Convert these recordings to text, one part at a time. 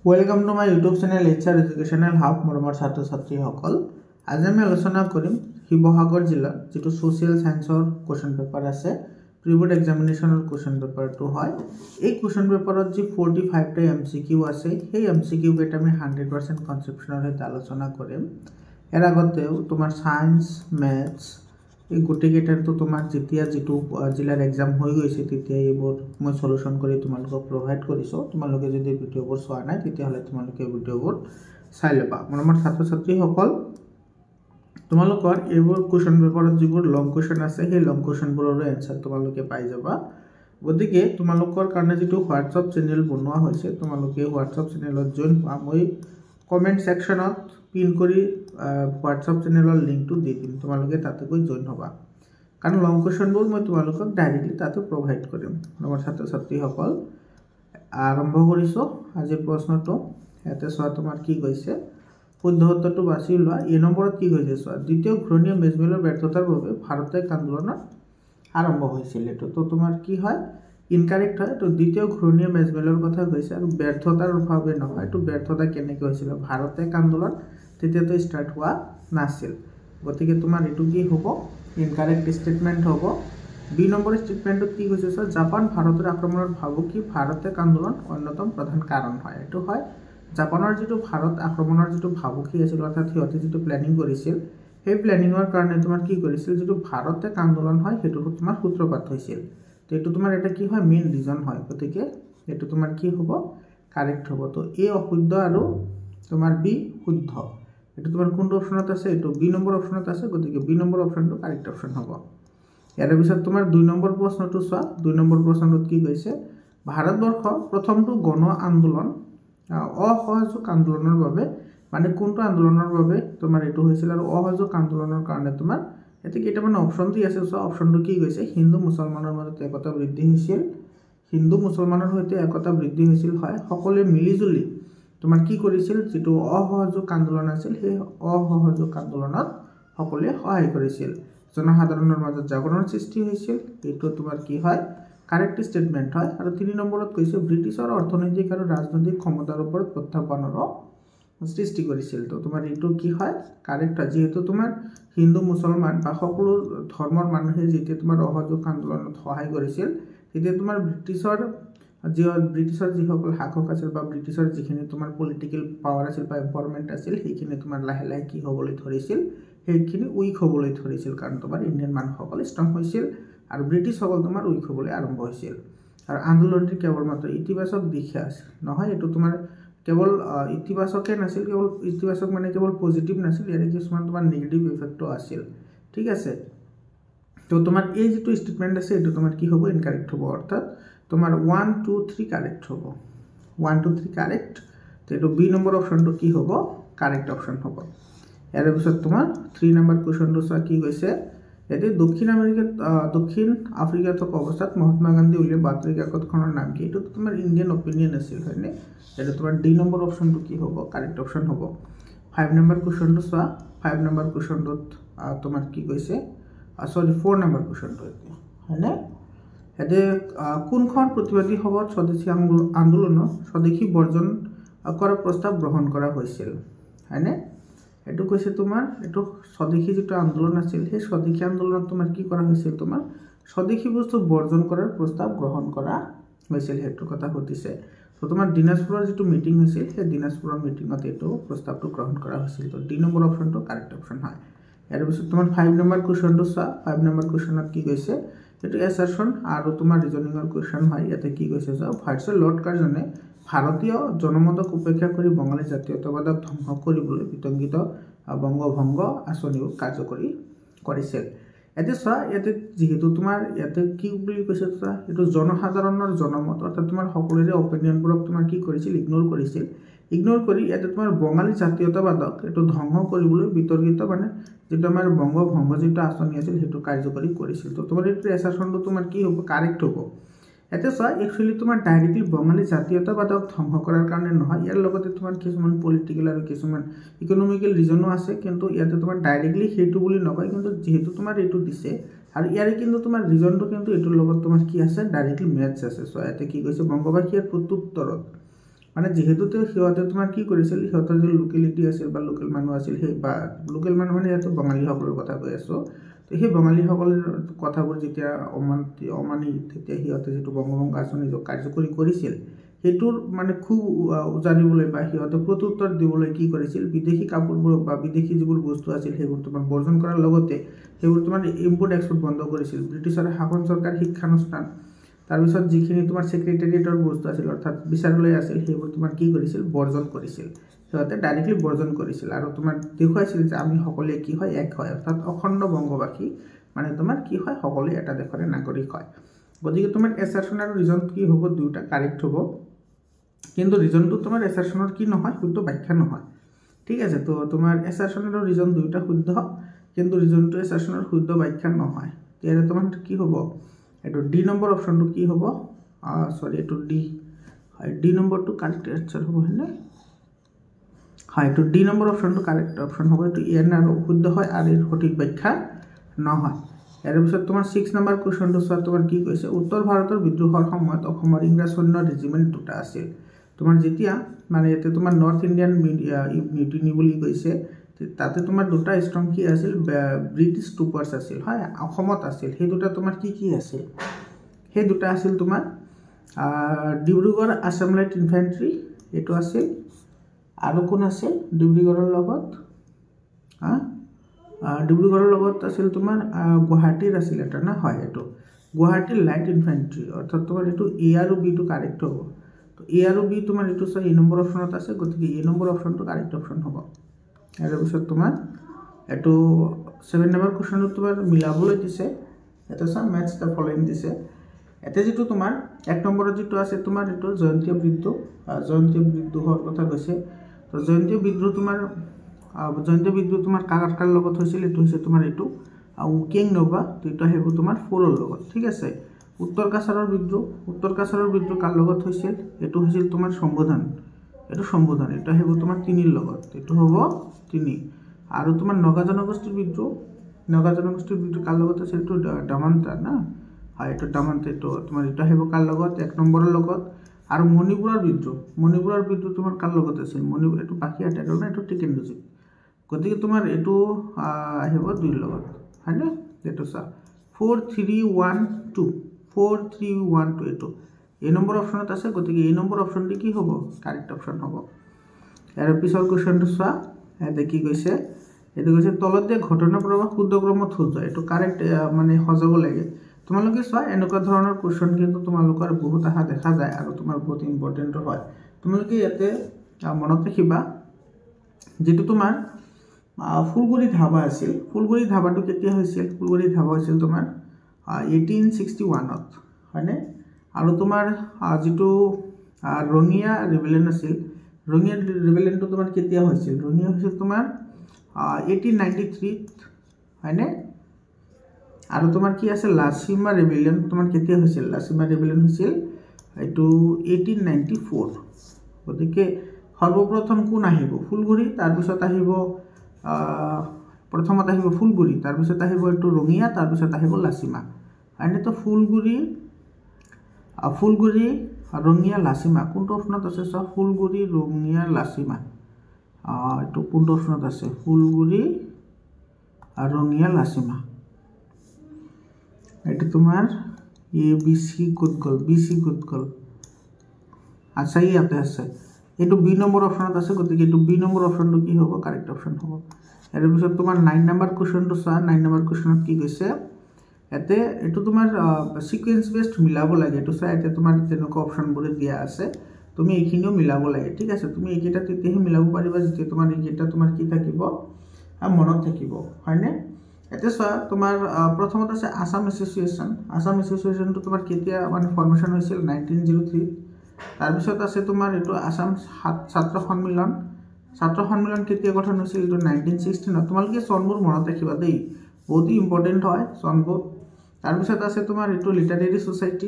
Welcome to my YouTube channel HR educational hub মৰমৰ ছাত্ৰ ছাত্ৰীসকল। আজি আমি আলোচনা কৰিম শিৱসাগৰ জিলাৰ যেটো সোশ্যাল সায়েন্সৰ কোৱেশ্চন পেপাৰ আছে প্ৰি বোৰ্ড এক্সামিনেশ্যনৰ কোৱেশ্চন পেপাৰটো হয়। এই কোৱেশ্চন পেপাৰত যি 45 টা MCQ আছে সেই MCQ কেইটা আমি 100% কনসেপচনৰ সৈতে আলোচনা কৰিম। এৰ আগতেও তোমাৰ সায়েন্স ম্যাথছ এই গোটেইকেইটাৰটো তোমাৰ যেতিয়া যেটো জিলাৰ এক্সাম হৈ গৈছে তেতিয়া এইবোৰ মই সলিউশন কৰি তোমালোকক প্ৰভাইড কৰিছো। তোমালোকে যদি ভিডিঅ'বোৰ চোৱা নাই তেতিয়াহলে তোমালোকে ভিডিঅ'বোৰ চাই লবা। মৰমৰ ছাত্ৰ ছাত্ৰীসকল, তোমালোকৰ এইবোৰ কোৱেশ্চন পেপাৰত যিবোৰ লং কোৱেশ্চন আছে সেই লং কোৱেশ্চনবোৰৰ এনসাৰ তোমালোকে পাই যাবা। গতিকে তোমালোকৰ কাৰণে যেটো হোৱাটসঅ্যাপ চেনেল বনোৱা হৈছে তোমালোকে হোৱাটসঅ্যাপ চেনেলত জয়েন হোৱা। মই কমেন্ট সেকশনত পিন কৰি হোৱাটসঅ্যাপ চেনেলৰ লিংকটো দি দিম, তোমালোকে তাতে গৈ জয়েন হবা। কাৰণ লং কোৱেশ্চনবোৰ মই তোমালোকক ডাইৰেক্টলি তাতে প্ৰভাইড কৰিম। আমাৰ ছাত্ৰ ছাত্ৰীসকল আৰম্ভ কৰিছো আজিৰ প্ৰশ্নটো। ইয়াতে চোৱা তোমাৰ কি কৈছে, শুদ্ধ উত্তৰটো বাছি লোৱা। এই নম্বৰত কি কৈছে চোৱা, দ্বিতীয় ঘূৰণীয় মেজমেলৰ ব্যৰ্থতাৰ বাবে ভাৰতে আন্দোলন আৰম্ভ হৈছিল। এটো তো তোমাৰ কি হয়, ইনকাৰেক্ট হয়। তো দ্বিতীয় ঘূৰণীয় মেজমেলৰ কথা কৈছে আৰু ব্যৰ্থতাৰ বাবে নহয়। তো ব্যৰ্থতা কেনেকৈ হৈছিল, ভাৰতে আন্দোলন তেতিয়াতো স্টাৰ্ট হোৱা নাছিল। গতিকে তোমাৰ এটো কি হ'ব, ইনকাৰেক্ট স্টেটমেন্ট হ'ব। বি নম্বৰ স্টেটমেন্টত কি কৈছে স্যাৰ, জাপান ভাৰতেৰ আক্ৰমণেৰ ভাবুকি ভাৰতেৰ আন্দোলন অন্যতম প্ৰধান কাৰণ হয়। এটো হয় জাপানৰ যেটো ভাৰত আক্ৰমণৰ যেটো ভাবুকি আছিল অৰ্থাৎ সিহঁতে যেটো প্ল্যানিং কৰিছিল সেই প্ল্যানিংৰ কাৰণে তোমাৰ কি কৰিছিল, যেটো ভাৰতে আন্দোলন হয় হেতু তোমাৰ সূত্ৰপাত হৈছিল। তো এটো তোমাৰ এটা কি হয়, মেইন ৰিজন হয়। গতিকে এটো তোমাৰ কি হ'ব, কাৰেক্ট হ'ব। তো এ অশুদ্ধ আৰু তোমাৰ বি শুদ্ধ। এটো তোমাৰ কোনটো অপশনত আছে, এটো বি নম্বৰ অপশনত আছে। গতিকে বি নম্বৰ অপশনটো কাৰেক্ট অপশন হ'ব। ইয়াৰ পিছত তোমাৰ 2 নম্বৰ প্ৰশ্নটো চোৱা। 2 নম্বৰ প্ৰশ্নটোত কি কৈছে, ভাৰতবৰ্ষ প্ৰথমটো গণ আন্দোলন অসহযোগ আন্দোলনৰ বাবে, মানে কোনটো আন্দোলনৰ বাবে তোমাৰ এটো হৈছিল আৰু অসহযোগ আন্দোলনৰ কাৰণে তোমাৰ এতে কেইটামান অপশন দি আছে। চোৱা অপশনটো কি কৈছে, হিন্দু মুছলমানৰ মাজত একতা বৃদ্ধি হৈছিল। হিন্দু মুছলমানৰ সৈতে একতা বৃদ্ধি হৈছিল হয়। সকলোৱে মিলিজুলি তোমাৰ কি কৰিছিল, যেটো অসহযোগ আন্দোলন আছিল সেই অসহযোগ আন্দোলনত সকলোৱে সহায় কৰিছিল। জনসাধাৰণৰ মাজত জাগৰণৰ সৃষ্টি হৈছিল। এটো তোমাৰ কি হয়, কাৰেক্ট স্টেটমেন্ট হয়। আৰু 3 নম্বৰত কৈছে ব্ৰিটিছৰ অৰ্থনৈতিক আৰু ৰাজনৈতিক ক্ষমতাৰ ওপৰত প্ৰত্যাহ্বানৰ সৃষ্টি কৰিছিল। তো তোমাৰ এটো কি হয়, কাৰেক্ট হয়। যেহেতু তোমাৰ হিন্দু মুছলমান বা সকলো ধৰ্মৰ মানুহে যেতিয়া তোমাৰ অসহযোগ আন্দোলনত সহায় কৰিছিল তেতিয়া তোমাৰ ব্ৰিটিছৰ যিসকল শাসক আছিল বা ব্ৰিটিছৰ যিখিনি তোমাৰ পলিটিক্যাল পাৱাৰ আছিল বা এম্পাৱাৰমেন্ট আছিল সেইখিনি তোমাৰ লাহে লাহে কি হ'বলৈ ধৰিছিল, সেইখিনি উইক হ'বলৈ ধৰিছিল। কাৰণ তোমাৰ ইণ্ডিয়ান মানুহসকল ষ্ট্ৰং হৈছিল আৰু ব্ৰিটিছসকল তোমাৰ উইক হ'বলৈ আৰম্ভ হৈছিল। আৰু আন্দোলনটি কেৱল মাত্ৰ ইতিবাচক দিশে আছে নহয়, এটো তোমাৰ কেৱল ইতিবাচকে নাছিল, কেৱল ইতিবাচক মানে কেৱল পজিটিভ নাছিল, ইয়াৰে কিছুমান তোমাৰ নেগেটিভ ইফেক্টও আছিল। ঠিক আছে। তো তোমাৰ এই যেটো স্টেটমেন্ট আছে এটো তোমাৰ কি হ'ব, ইনকাৰেক্ট হ'ব। অৰ্থাৎ তোমাৰ 1 2 3 কাৰেক্ট হ'ব। 1 2 3 কাৰেক্ট। তো এটো বি নম্বৰ অপশনটো কি হ'ব, কাৰেক্ট অপশন হ'ব। ইয়াৰ পিছত তোমাৰ 3 নম্বৰ কোৱেশ্চনটো চোৱা কি কৈছে, এতে দক্ষিণ আফ্ৰিকাত থকা অৱস্থাত মহাত্মা গান্ধী উলিওৱা বাতৰি কাকতখনৰ নাম কি। এটো তোমাৰ ইণ্ডিয়ান অপিনিয়ন আছিল হয়নে। এটা তোমাৰ ডি নম্বৰ অপশনটো কি হ'ব, কাৰেক্ট অপশন হ'ব। 5 নম্বৰ কোৱেশ্চনটো চোৱা। 5 নম্বৰ কোৱেশ্চনটোত তোমাৰ কি কৈছে, সৰি 4 নম্বৰ কোৱেশ্চনটো এতিয়া হয়নে। এতে কোনখন প্ৰতিবাদী সভাত স্বদেশী আন্দোলনৰ স্বদেশী বৰ্জন কৰাৰ প্ৰস্তাৱ গ্ৰহণ কৰা হৈছিল হয়নে। এটো কৈছে তোমাৰ এটো স্বদেশী যেটো আন্দোলন আছিল সেই স্বদেশী আন্দোলনত তোমাৰ কি কৰা হৈছিল, তোমাৰ স্বদেশী বস্তু বৰ্জন কৰাৰ প্ৰস্তাৱ গ্ৰহণ কৰা হৈছিল হেতু কথা সুধিছে। তো তোমাৰ দিনাজপুৰৰ যেটো মিটিং হৈছিল সেই দিনাজপুৰৰ মিটিংত এটো প্ৰস্তাৱটো গ্ৰহণ কৰা হৈছিল। তো ডি নম্বৰ অপশনটো কাৰেক্ট অপশন হয়। ইয়াৰ পিছত তোমাৰ 5 নম্বৰ কোৱেশ্চনটো চোৱা। 5 নম্বৰ কোৱেশ্চনত কি কৈছে, এটো এছাৰশন আৰু তোমাৰ ৰিজনিংৰ কোৱেশ্চন হয়। ইয়াতে কি কৈছে চোৱা, ভাইসৰয় লৰ্ড কাৰ্জনে ভাৰতীয় জনমতক উপেক্ষা কৰি বঙালী জাতীয়তাবাদক ধ্বংস কৰিবলৈ বিতংগিত বংগভংগ আঁচনিও কাৰ্যকৰী কৰিছিল। ইয়াতে চোৱা, ইয়াতে যেহেতু তোমাৰ ইয়াতে কি বুলি কৈছে চোৱা, এটো জনসাধাৰণৰ জনমত অৰ্থাৎ তোমাৰ সকলোৰে অপিনিয়নবোৰক তোমাৰ কি কৰিছিল, ইগনোৰ কৰিছিল। ইগনোৰ কৰি ইয়াতে তোমাৰ বঙালী জাতীয়তাবাদক এটো ধ্বংস কৰিবলৈ বিতৰ্কিত মানে যেটো আমাৰ বংগভংগ যেটো আঁচনি আছিল হেতু কাৰ্যকৰী কৰিছিল। তো তোমাৰ এটো এছাৰশনটো তোমাৰ কি হ'ব, কাৰেক্ট হ'ব। এতে চোৱা একচুয়ালি তোমাৰ ডাইৰেক্টলি বঙালী জাতীয়তাবাদক ধ্বংস কৰাৰ কাৰণে নহয়, ইয়াৰ লগতে তোমাৰ কিছুমান পলিটিক্যাল আৰু কিছুমান ইকোনমিক্যাল ৰিজনো আছে। কিন্তু ইয়াতে তোমাৰ ডাইৰেক্টলি হেতু বুলি নকয়, কিন্তু যেহেতু তোমাৰ এটো দিছে আৰু ইয়াৰে কিন্তু তোমাৰ ৰিজনটো কিন্তু এটোৰ লগত তোমাৰ কি আছে, ডাইৰেক্টলি মেটচ আছে। সো ইয়াতে কি কৈছে, বংগবাসীৰ প্ৰত্যুত্তৰত মানে যেহেতু সিহঁতে তোমাৰ কি কৰিছিল, সিহঁতৰ যে লোকেলিটি আছিল বা লোকেল মানুহ আছিল, সেই বা লোকেল মানুহ মানে ইয়াতে বঙালীসকলৰ কথা কৈ আছোঁ। তো সেই বঙালীসকলৰ কথাবোৰ যেতিয়া অমানি তেতিয়া সিহঁতে যিটো বংগভংগ আঁচনি কাৰ্যকৰী কৰিছিল, সেইটোৰ মানে খুব উজাৰিবলৈ বা সিহঁতে প্ৰত্যুত্তৰ দিবলৈ কি কৰিছিল, বিদেশী কাপোৰবোৰ বা বিদেশী যিবোৰ বস্তু আছিল সেইবোৰ তোমাৰ বৰ্জন কৰাৰ লগতে সেইবোৰ তোমাৰ ইম্পৰ্ট এক্সপৰ্ট বন্ধ কৰিছিল। ব্ৰিটিছৰ শাসন চৰকাৰ, শিক্ষানুষ্ঠান, তাৰপিছত যিখিনি তোমাৰ ছেক্ৰেটেৰিয়েটৰ বস্তু আছিল অৰ্থাৎ বিচাৰালয় আছিল, সেইবোৰ তোমাৰ কি কৰিছিল, বৰ্জন কৰিছিল। সিহঁতে ডাইৰেক্টলি বৰ্জন কৰিছিল আৰু তোমাৰ দেখুৱাইছিল যে আমি সকলোৱে কি হয়, এক হয়, অৰ্থাৎ অখণ্ড বংগবাসী মানে তোমাৰ কি হয়, সকলোৱে এটা দেশৰে নাগৰিক হয়। গতিকে তোমাৰ এছাৰশ্যন আৰু ৰিজন কি হ'ব, দুয়োটা কাৰেক্ট হ'ব, কিন্তু ৰিজনটো তোমাৰ এছাৰশ্যনৰ কি নহয়, শুদ্ধ ব্যাখ্যা নহয়। ঠিক আছে, তো তোমাৰ এছাৰশ্যন আৰু ৰিজন দুয়োটা শুদ্ধ, কিন্তু ৰিজনটো এছাৰশ্যনৰ শুদ্ধ ব্যাখ্যা নহয়। তেতিয়াহ'লে তোমাৰ কি হ'ব, এইটো ডি নম্বৰ অপশ্যনটো কি হ'ব, সৰি এইটো ডি নম্বৰটো কাৰেক্ট এনচাৰ হ'ব, হয়নে? হয়, এইটো ডি নম্বৰ অপশ্যনটো কাৰেক্ট অপশ্যন হ'ব। এইটো এন আৰু শুদ্ধ হয় আৰু এই সঠিক ব্যাখ্যা নহয়। ইয়াৰ পিছত তোমাৰ 6 নম্বৰ কুৱেশ্যনটো চোৱা, তোমাৰ কি কৈছে, উত্তৰ ভাৰতৰ বিদ্ৰোহৰ সময়ত অসমৰ ইংৰাজ সৈন্য ৰেজিমেণ্ট দুটা আছিল। তোমাৰ যেতিয়া মানে ইয়াতে তোমাৰ নৰ্থ ইণ্ডিয়ান মিউটিনি বুলি কৈছে, তাতে তোমাৰ দুটা ষ্ট্ৰং কি আছিল, ব্ৰিটিছ ট্ৰুপাৰ্ছ আছিল, হয়, অসমত আছিল। সেই দুটা তোমাৰ কি কি আছিল, সেই দুটা আছিল তোমাৰ ডিব্ৰুগড় আছাম লাইট ইনফেণ্ট্ৰি, এইটো আছিল, আৰু কোন আছিল ডিব্ৰুগড়ৰ লগত, ডিব্ৰুগড়ৰ লগত আছিল তোমাৰ গুৱাহাটীৰ আছিল এটা না, হয়, এইটো গুৱাহাটীৰ লাইট ইনফেণ্ট্ৰি, অৰ্থাৎ তোমাৰ এইটো এ আৰু বিটো কাৰেক্ট হ'ব। তো এ আৰু বি তোমাৰ এইটো চোৱা এ নম্বৰ অপশ্যনত আছে, গতিকে এ নম্বৰ অপশ্যনটো কাৰেক্ট অপশ্যন হ'ব। ইয়াৰ পিছত তোমাৰ এইটো 7 নম্বৰ কুৱেশ্যনটো তোমাৰ মিলাবলৈ দিছে, এটা চোৱা মেথছ দ্য ফলোইং দিছে। এতিয়া যিটো তোমাৰ 1 নম্বৰত যিটো আছে তোমাৰ এইটো জয়ন্তীয় বিদ্ৰোহৰ কথা কৈছে। তো জয়ন্তীয় বিদ্ৰোহ তোমাৰ কাৰ লগত হৈছিল, এইটো হৈছে তোমাৰ এইটো উকিয়াং নবা, তো এইটো আহিব তোমাৰ 4ৰ লগত। ঠিক আছে, উত্তৰ কাছাৰৰ বিদ্ৰোহ কাৰ লগত হৈছিল, এইটো হৈছিল তোমাৰ সম্বোধন, এইটো আহিব তোমাৰ 3ৰ লগত, এইটো হ'ব 3। আৰু তোমাৰ নগা জনগোষ্ঠীৰ বিদ্ৰোহ কাৰ লগত আছিল, এইটো ডামান্তা না, হয়, এইটো ডামান্তা, এইটো তোমাৰ এইটো আহিব কাৰ লগত, 1 নম্বৰৰ লগত। আৰু মণিপুৰৰ বিদ্ৰোহ তোমাৰ কাৰ লগত আছিল, এইটো বাকী আটাইৰ না, এইটো টিকেণ্ডুজি, গতিকে তোমাৰ এইটো আহিব 2ৰ লগত, হয়নে? এইটো চোৱা 4, 3, 1, 2, 4, 3, 1, 2, এইটো এ নম্বৰ অপশ্যনত আছে, গতিকে এ নম্বৰ অপশ্যনটো কি হ'ব, কাৰেক্ট অপশ্যন হ'ব। ইয়াৰ পিছৰ কুৱেশ্যনটো চোৱা, ইয়াতে কি কৈছে, এইটো কৈছে তলত দিয়া ঘটনা প্ৰবাহ শুদ্ধ ক্ৰমত সজোৱা, এইটো কাৰেক্ট মানে সজাব লাগে। তোমালোকে চোৱা, এনেকুৱা ধৰণৰ কুৱেশ্যন কিন্তু তোমালোকৰ বহুত অহা দেখা যায় আৰু তোমাৰ বহুত ইম্পৰ্টেণ্টো হয়। তোমালোকে ইয়াতে মনত ৰাখিবা, যিটো তোমাৰ ফুলগুৰি ধাবা আছিল, ফুলগুৰি ধাবাটো কেতিয়া হৈছিল, ফুলগুৰি ধাবা হৈছিল তোমাৰ 1861ত, হয়নে? আৰু তোমাৰ যিটো ৰঙিয়া ৰিবেলিয়ন আছিল, ৰঙিয়া ৰিবেলিয়নটো তোমাৰ কেতিয়া হৈছিল, ৰঙিয়া হৈছিল তোমাৰ 1893ত, হয়নে? আৰু তোমাৰ কি আছে, লাচিমা ৰিবেলিয়ন তোমাৰ কেতিয়া হৈছিল, লাচিমা ৰিবেলিয়ন হৈছিল এইটো 1894। গতিকে সৰ্বপ্ৰথম কোন আহিব, ফুলগুৰি, তাৰপিছত আহিব প্ৰথমত আহিব ফুলগুৰি, তাৰপিছত আহিব এইটো ৰঙিয়া, তাৰপিছত আহিব লাচিমা, হয়নে? তো ফুলগুৰি ৰঙিয়া লাচিমা কোনটো অপশ্যনত আছে চোৱা, ফুলগুৰি ৰঙিয়া লাচিমা, এইটো কোনটো অপশ্যনত আছে, ফুলগুৰি ৰঙিয়া লাচিমা, এইটো তোমাৰ বি চি ক'ত গ'ল, আচ্ছা ইয়াতে আছে, এইটো বি নম্বৰ অপশ্যনত আছে, গতিকে এইটো বি নম্বৰ অপশ্যনটো কি হ'ব, কাৰেক্ট অপশ্যন হ'ব। ইয়াৰ পিছত তোমাৰ 9 নম্বৰ কুৱেশ্যনটো চোৱা, 9 নম্বৰ কুৱেশ্যনত কি কৈছে, ইয়াতে এইটো তোমাৰ সিকুৱেঞ্চ বেছড মিলাব লাগে, এইটো চোৱা, ইয়াতে তোমাৰ তেনেকুৱা অপশ্যনবোৰে দিয়া আছে, তুমি এইখিনিও মিলাব লাগে। ঠিক আছে, তুমি এইকেইটা তেতিয়াহে মিলাব পাৰিবা যেতিয়া তোমাৰ এইকেইটা তোমাৰ কি থাকিব, মনত থাকিব, হয়নে? ইয়াতে চোৱা, তোমাৰ প্ৰথমত আছে আছাম এছ'চিয়েশ্যনটো তোমাৰ কেতিয়া মানে ফৰ্মেশ্যন হৈছিল, 1903। তাৰপিছত আছে তোমাৰ এইটো আছাম ছাত্ৰ সন্মিলন কেতিয়া গঠন হৈছিল, এইটো 1916। তোমালোকে চনবোৰ মনত ৰাখিবা দেই, বহুত ইম্পৰ্টেণ্ট হয় চনবোৰ। তাৰপিছত আছে তোমাৰ এইটো লিটাৰেৰী ছ'চাইটি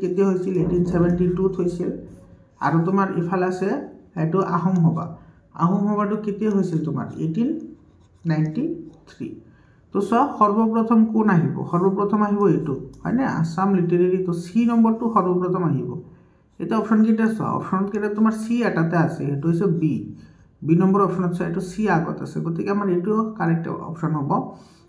কেতিয়া হৈছিল, 1872ত হৈছিল। আৰু তোমাৰ ইফালে আছে এইটো আহোম সভাটো কেতিয়া হৈছিল তোমাৰ 1893। তো চোৱা, সৰ্বপ্ৰথম কোন আহিব, সৰ্বপ্ৰথম আহিব এইটো, হয়নে, আছাম লিটাৰেৰী, তো চি নম্বৰটো সৰ্বপ্ৰথম আহিব, এটা অপশন কেইটা চোৱা অপশন কেইটা তোমাৰ সি এটাতে আছে এইটো হৈছে বি নম্বৰ অপশনত চোৱা এইটো সি আগত আছে গতিকে আমাৰ এইটো কাৰেক্ট অপশন হ'ব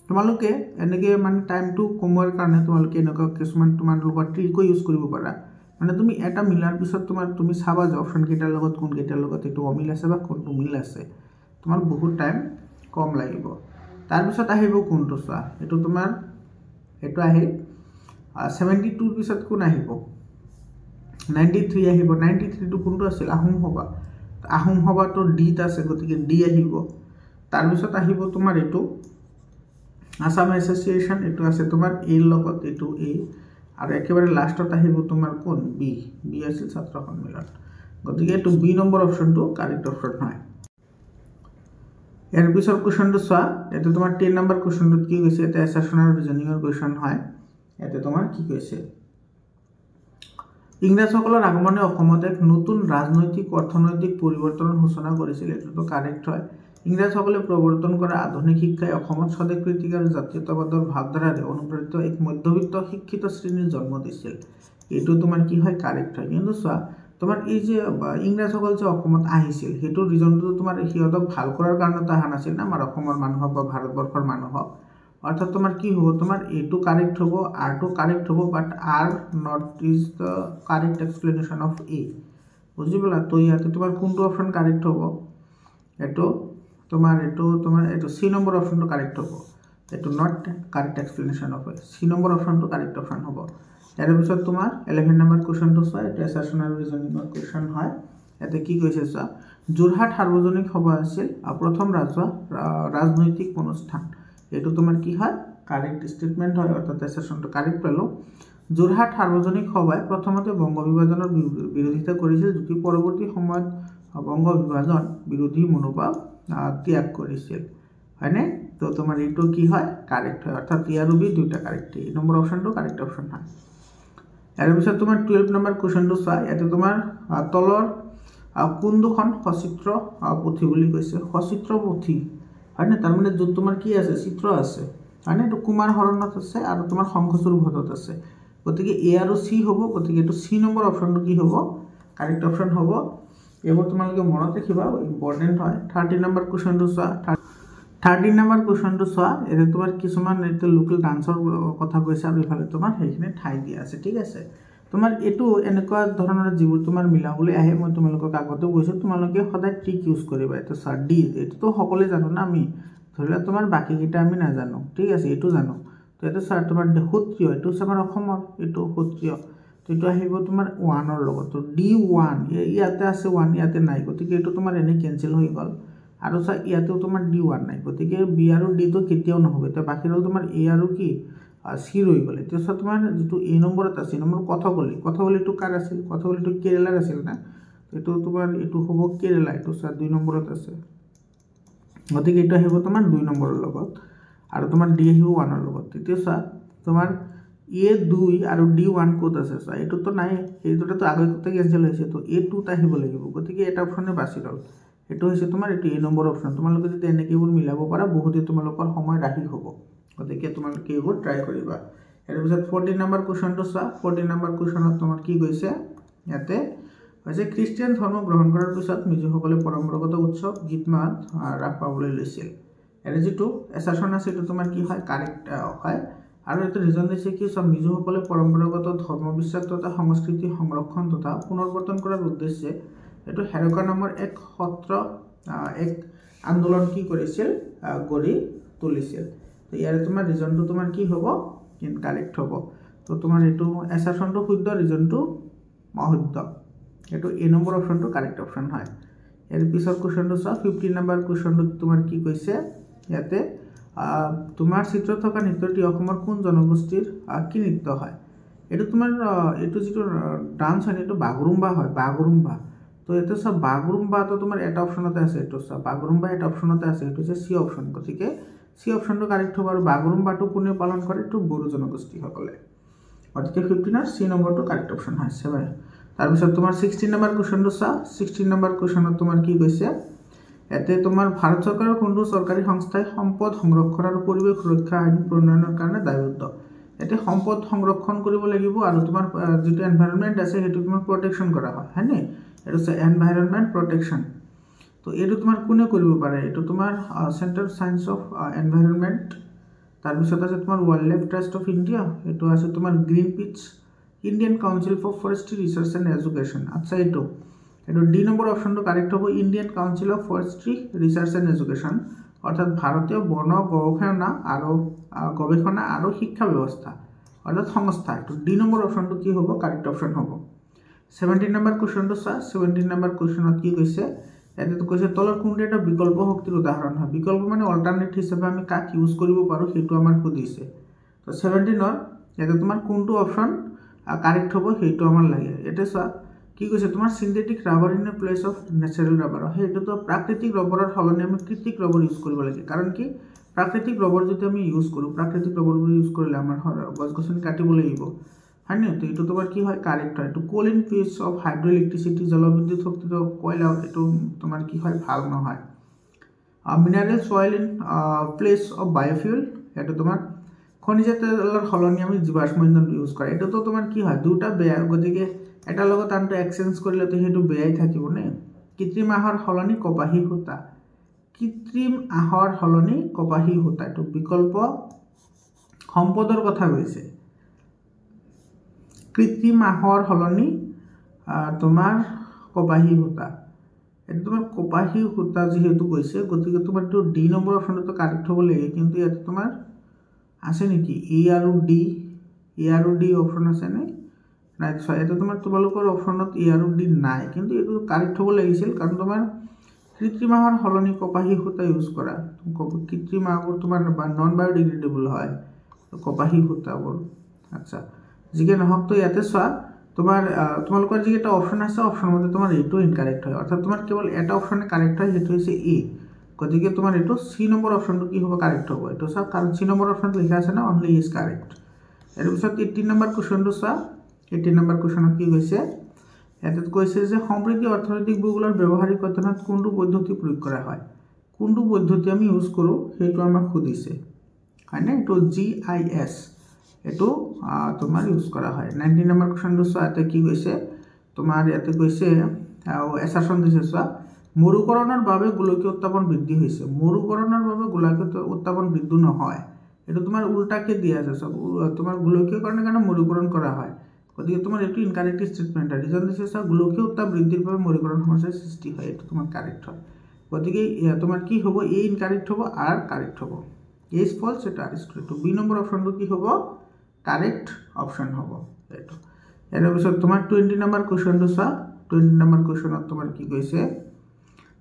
তোমালোকে এনেকে মানে টাইমটো কমোৱাৰ কাৰণে তোমালোকে এনেকুৱা কিছুমান তোমালোকৰ ট্ৰিকো ইউজ কৰিব পাৰা মানে তুমি এটা মিলাৰ পিছত তুমি চাবা যে অপশন কেইটাৰ লগত কোন কেইটাৰ লগত এইটো অমিল আছে বা কোনটো মিল আছে তোমাৰ বহুত টাইম কম লাগিব তাৰ পিছত আহিব কোনটো চোৱা এইটো তোমাৰ এইটো আহিল 72 ৰ পিছত কোন আহিব 93 আহিব 93 টো কোনটো আছিল আহোম হবাটো ডি ত আছে গতিকে ডি আহিব তাৰ পিছত আহিব তোমাৰ এইটো আসাম এছ'চিয়েশ্যন এইটো আছে তোমাৰ এ লগত এইটো এ আৰু একেবাৰে লাষ্টত আহিব তোমাৰ কোন বি আছিল ছাত্ৰ সন্মিলন গতিকে এইটো বি নম্বৰ অপশনটো কাৰেক্ট অপশন হয় ইয়াৰ পিছৰ কোৱেশ্চনটো চোৱা এটা তোমাৰ 10 নম্বৰ কোৱেশ্চনটো কি কৈছে এটা এছাৰশন আৰু ৰিজনিংৰ কোৱেশ্চন হয় এতে তোমাৰ কি কৈছে ইংৰাজসকলৰ আগমনে অসমত এক নতুন ৰাজনৈতিক অৰ্থনৈতিক পৰিৱৰ্তনৰ সূচনা কৰিছিল এটো কাৰেক্ট হয় ইংৰাজসকলে প্ৰৱৰ্তন কৰা আধুনিক শিক্ষাই অসমত স্বদেশপ্ৰীতি আৰু জাতীয়তাবাদৰ ভাৱধাৰাৰে অনুপ্ৰাণিত এক মধ্যবিত্ত শিক্ষিত শ্ৰেণীৰ জন্ম দিছিল এইটো তোমাৰ কি হয় কাৰেক্ট হয় কিন্তু চোৱা তোমাৰ এই যে ইংৰাজসকল যে অসমত আহিছিল হেতু ৰিজনটো তোমাৰ হিয়তক ভাল কৰাৰ কাৰণে অহা নাছিল না আমাৰ অসমৰ মানুহক বা ভাৰতবৰ্ষৰ মানুহক অর্থাৎ তোমার কি হবো তোমার A2 কারেক্ট হবো R2 কারেক্ট হবো বাট R not is the correct explanation of A বুঝি বলা তো ইয়াতে তোমার কোনটো অপশন কারেক্ট হবো এটো তোমার C নম্বর অপশনটো কারেক্ট হবো এটো not correct explanation of A C number অপশনটো কারেক্ট অপশন হবো এর পিছত তোমার 11 নম্বৰ কোৱেশ্চনটো চোৱা এটা এছাৰশন আৰু ৰিজনিংৰ কোৱেশ্চন হয় এতে কি কৈছে চোৱা যোৰহাট সাৰ্বজনিক সভা আছিল প্ৰথম ৰাজনৈতিক অনুষ্ঠান এটো তোমার কি হয় কারেক্ট স্টেটমেন্ট হয় অর্থাৎ এসেশনটো কারেক্ট পেলো যোরহাট সার্বজনিক সভায় প্রথমতে বঙ্গ বিভাজনের বিরোধিতা করেছিল যদি পরবর্তী সময়ত বঙ্গ বিভাজন বিরোধী মনোভাব ত্যাগ করেছিল হয়নে তো তোমার এইটো কি হয় কারেক্ট হয় অর্থাৎ এ আর বি দুইটা কারেক্ট এই নম্বর অপশনটো কারেক্ট অপশন হয় এর পিছত তোমার 12 নম্বৰ কোৱেশ্চনটো চোৱা এতে তোমাৰ তলৰ কোন দুখন সচিত্ৰ পুথি বুলি কৈছে সচিত্ৰ পুথি হয়নে তাৰ মানে যত তোমাৰ কি আছে চিত্ৰ আছে হয়নে তো কুমাৰ হৰণত আছে আৰু তোমাৰ শংখচূড় ভটত আছে গতিকে এ আৰু সি হ'ব গতিকে এটো সি নম্বৰ অপশনটো কি হ'ব কাৰেক্ট অপশন হ'ব এবোৰ তোমালোকে মনত ৰাখিবা ইম্পৰ্টেন্ট হয় 13 নম্বৰ কোৱেশ্চনটো চোৱা 13 নম্বৰ কোৱেশ্চনটো চোৱা এতে তোমাৰ কিছুমান এতে লোকাল ডান্সৰ কথা কৈছে আৰু ইফালে তোমাৰ সেইখিনি ঠাই দিয়া আছে ঠিক আছে তোমাৰ এটো এনেকুৱা ধৰণৰ যিবোৰ তোমাৰ মিলাবলৈ আহে মই তোমালোকক আগতে কৈছো তোমালোকে সদায় ট্ৰিক ইউজ কৰিবা এটো স্যাৰ ডি এটো তো সকলে জানো না আমি ধৰিলা তোমাৰ বাকি কিটা আমি না জানো ঠিক আছে এটো জানো তো এটো স্যার তোমাৰ সূত্ৰীয় এটো আমাৰ অসমৰ এটো সূত্ৰীয় তো এটো আহিব তোমাৰ 1 ৰ লগত তো D1 ইয়াতে আছে 1 ইয়াতে নাই গতিকে এটো তোমাৰ এনে কেনসেল হৈ গল আৰু স্যাৰ ইয়াতেও তোমাৰ D1 নাই গতিকে B আৰু D তো কেতিয়াও নহব তো বাকি ৰল তোমাৰ A আৰু কি সি ৰৈ গলে তো স্যাৰ তোমাৰ যেটো A নম্বৰত আছে নম্বৰ কথাকলি তো কাৰ আছিল কথাকলি তো কেৰেলাৰ আছিল না এটো তোমাৰ এটো হ'ব কেৰেলা এটো স্যাৰ 2 নম্বৰত আছে গতিকে এটো আহিব তোমাৰ 2 নম্বৰৰ লগত আৰু তোমাৰ D আহিব 1 ৰ লগত তেতিয়া স্যাৰ তোমাৰ A2 আৰু D1 কোড আছে স্যার এটো তো নাই এইটোটা তো আগে কত কেনসেল হৈছে তো A2 টা আহিব লাগিব গতিকে এটা অপশনে বাছি ৰল এটো হৈছে তোমাৰ এটো A নম্বৰ অপশন তোমালোকে যদি এনেকেবোৰ মিলাব পাৰা বহুতে তোমালোকৰ সময় ৰাহি হ'ব গতিকে তোমালোকে এইবোৰ ট্ৰাই কৰিবা এৰ পিছত 14 নম্বৰ কোৱেশ্চনটো চোৱা 14 নম্বৰ কোৱেশ্চনত তোমাৰ কি কৈছে ইয়াতে হৈছে খ্ৰীষ্টিয়ান ধৰ্ম গ্ৰহণ কৰাৰ পিছত মিজুসকলে পৰম্পৰাগত উৎসৱ গীতমাত ৰাখ পাবলৈ লৈছিল এনে যেটো এছাৰশন আছে এটো তোমাৰ কি হয় কাৰেক্ট হয় আৰু এটো ৰিজন দিছে কি সব মিজুসকলে পৰম্পৰাগত ধৰ্ম বিশ্বাস তথা সংস্কৃতি সংৰক্ষণ তথা পুনৰবৰ্তন কৰাৰ উদ্দেশ্যে এটো হেৰকা নামৰ এক সত্ৰ এক আন্দোলন কি কৰিছিল গৰি তুলিছিল তো ইয়াৰে তোমাৰ ৰিজনটো তোমাৰ কি হ'ব কিন কাৰেক্ট হ'ব তো তোমাৰ এটো এছাৰশনটো শুদ্ধ ৰিজনটো অশুদ্ধ এটো এ নম্বৰ অপশনটো কাৰেক্ট অপশন হয় এৰ পিছৰ কোৱেশ্চনটো চোৱা 15 নম্বৰ কোৱেশ্চনটো তোমাৰ কি কৈছে ইয়াতে তোমাৰ চিত্ৰত থকা নৃত্যটি অসমৰ কোন জনগোষ্ঠীৰ কি নৃত্য হয় এটো তোমাৰ এটো যেটো ডান্স হয় এটো বাগৰুম্বা হয় বাগৰুম্বা তো এটো সব বাগৰুম্বা তো তোমাৰ এটা অপশনতে আছে এটো সব বাগৰুম্বা এটা অপশনতে আছে এটো হচ্ছে সি অপশন গতিকে সি অপশনটো কারেক্ট হ'ব আৰু বাগৰুম্বাটো কোনে পালন কৰে এটো বড়ো জনগোষ্ঠী সকলে গতিকে 15 ৰ সি নম্বৰটো কাৰেক্ট অপশন হয় সেবাই তাৰ পিছত তোমাৰ 16 নম্বৰ কোৱেশ্চনটো চা 16 নম্বৰ কোৱেশ্চনত তোমাৰ কি কৈছে এতে তোমাৰ ভাৰত চৰকাৰৰ কোনটো চৰকাৰী সংস্থাই সম্পদ সংৰক্ষণ আৰু পৰিৱেশ সুৰক্ষা আইন প্ৰণয়নৰ কাৰণে দায়বদ্ধ এতে সম্পদ সংৰক্ষণ কৰিব লাগিব আৰু তোমাৰ যেটো এনভায়ৰনমেন্ট আছে হেতু তোমাৰ প্ৰটেকশন কৰা হয় হয়নে এটো এনভায়ৰনমেন্ট প্ৰটেকশন তো এটো তোমাৰ কোনে কৰিব পাৰে এটো তোমাৰ সেন্টাৰ সায়েন্স অফ এনভায়ৰনমেন্ট তাৰ পিছত আছে তোমাৰ wildlife trust of India এটো আছে তোমাৰ Greenpeace Indian council for forestry research and education আচ্ছা এটো ডি নম্বৰ অপশনটো কাৰেক্ট হ'ব Indian council of forestry research and education অৰ্থাৎ ভাৰতীয় বন গবেষণা আৰু শিক্ষা ব্যৱস্থা অৰ্থাৎ সংস্থা এটো ডি নম্বৰ অপশনটো কি হ'ব কাৰেক্ট অপশন হ'ব 17 নম্বৰ কোৱেশ্চনটো চা 17 নম্বৰ কোৱেশ্চনত কি কৈছে এটো কৈছে তলৰ কোনটো এটা বিকল্প শক্তিৰ উদাহৰণ হয় বিকল্প মানে অল্টাৰনেট হিচাপে আমি কাক ইউজ কৰিব পাৰো হেতু আমাৰ খুদিছে তো 17 ৰ এটো তোমাৰ কোনটো অপশন কাৰেক্ট হ'ব হেতু আমাৰ লাগে এটো চা কি কৈছে তোমাৰ synthetic rubber in a place of natural rubber হেতু তো প্ৰাকৃতিক ৰবৰৰ সলনি আমি কৃত্ৰিম ৰবৰ ইউজ কৰিব লাগে কাৰণ কি প্ৰাকৃতিক ৰবৰ যদি আমি ইউজ কৰো প্ৰাকৃতিক ৰবৰবোৰ ইউজ কৰিলে আমাৰ গছ-গছনি কাটিব লাগিব হয়নে তো এটো তোমাৰ কি হয় কাৰেক্ট হয় তো কোল ইন প্লেস অফ হাইড্ৰো ইলেক্ট্ৰিসিটি জলবিদ্যুৎ শক্তি তো কয়লা এটো তোমাৰ কি হয় ভাল নহয় mineral soil in place of biofuel এটো তোমাৰ খনিজ তেলৰ সলনি আমি জীৱাশ্ম ইন্ধন ইউজ কৰা এটো তো তোমাৰ কি হয় দুটা বেয়া গতিকে এটা লগত আনটো এক্সচেঞ্জ কৰিলে তো হেতু বেয়াই থাকিব নে কৃত্ৰিম আহৰ সলনি কপাহী সূতা কৃত্ৰিম আহৰ সলনি কপাহী সূতা এটো বিকল্প সম্পদৰ কথা কৈছে কৃত্ৰিম আহৰ সলনি তোমাৰ কপাহী সূতা এটো তোমাৰ কপাহী সূতা যেহেতু কৈছে গতিকে তোমাৰ তো ডি নম্বৰ অপশনটো কাৰেক্ট হ'ব লাগে কিন্তু ইয়াত তোমাৰ আছে নেকি ই আৰু ডি অপশন আছে নে নাই এটা তোমালোকৰ অপশনত ই আৰু ডি নাই কিন্তু এটো কাৰেক্ট হ'ব লাগিছিল কাৰণ তোমাৰ কৃত্ৰিম আহৰ সলনি কপাহী সূতা ইউজ কৰা কৃত্ৰিম আহবোৰ তোমাৰ নন বায়োডিগ্ৰেডেবল হয় কপাহী সূতাবোৰ আচ্ছা জিকে নহক তো ইয়াতে চোৱা তোমালোকৰ যি এটা অপশন আছে অপশন মতে তোমাৰ এটো ইনকাৰেক্ট হয় অৰ্থাৎ তোমাৰ কেৱল এটা অপশনে কাৰেক্ট হয় যেটো হৈছে এ গতিকে তোমাৰ এটো সি নম্বৰ অপশনটো কি হ'ব কাৰেক্ট হ'ব এটো চোৱা কাৰণ সি নম্বৰ অপশনত লিখা আছে না অনলি ইজ কাৰেক্ট এৰ পিছত 18 নম্বৰ কোৱেশ্চনটো চোৱা 18 নম্বৰ কোৱেশ্চনত কি কৈছে এটাত কৈছে যে সম্প্ৰতি অৰ্থনৈতিক ভূগোলৰ ব্যৱহাৰিক অধ্যয়নত কোনটো পদ্ধতি প্ৰয়োগ কৰা হয় কোনটো পদ্ধতি আমি ইউজ কৰো হেতু আমাক খুদিছে হয়নে এটো GIS এটো তোমাৰ ইউজ কৰা হয় 19 নম্বৰ কোৱেশ্চনটো চোৱা এটা কি কৈছে তোমাৰ ইয়াতে কৈছে এছাৰশন দিছে চোৱা মৰুকৰণৰ বাবে গোলকীয় উত্তাপন বৃদ্ধি হৈছে মৰুকৰণৰ বাবে গোলকীয় উত্তাপন বৃদ্ধি নহয় এটো তোমাৰ উল্টাকে দিয়া আছে সব তোমাৰ গোলকীয়কৰণৰ কাৰণে মৰুকৰণ কৰা হয় গতিকে তোমাৰ এটো ইনকাৰেক্ট স্টেটমেন্ট ৰিজন দিছে চোৱা গোলকীয় উত্তাপ বৃদ্ধিৰ বাবে মৰুকৰণ সমস্যাৰ সৃষ্টি হয় এটো তোমাৰ কাৰেক্ট হয় গতিকে তোমাৰ কি হ'ব এ ইনকাৰেক্ট হ'ব আৰ কাৰেক্ট হ'ব এজ ফলস এটা আৰ টু বি নম্বৰ অপশনটো কি হ'ব কাৰেক্ট অপশন হ'ব এটো এৰ পিছত তোমাৰ 20 নম্বৰ কোৱেশ্চনটো চোৱা 20 নম্বৰ কোৱেশ্চনত তোমাৰ কি কৈছে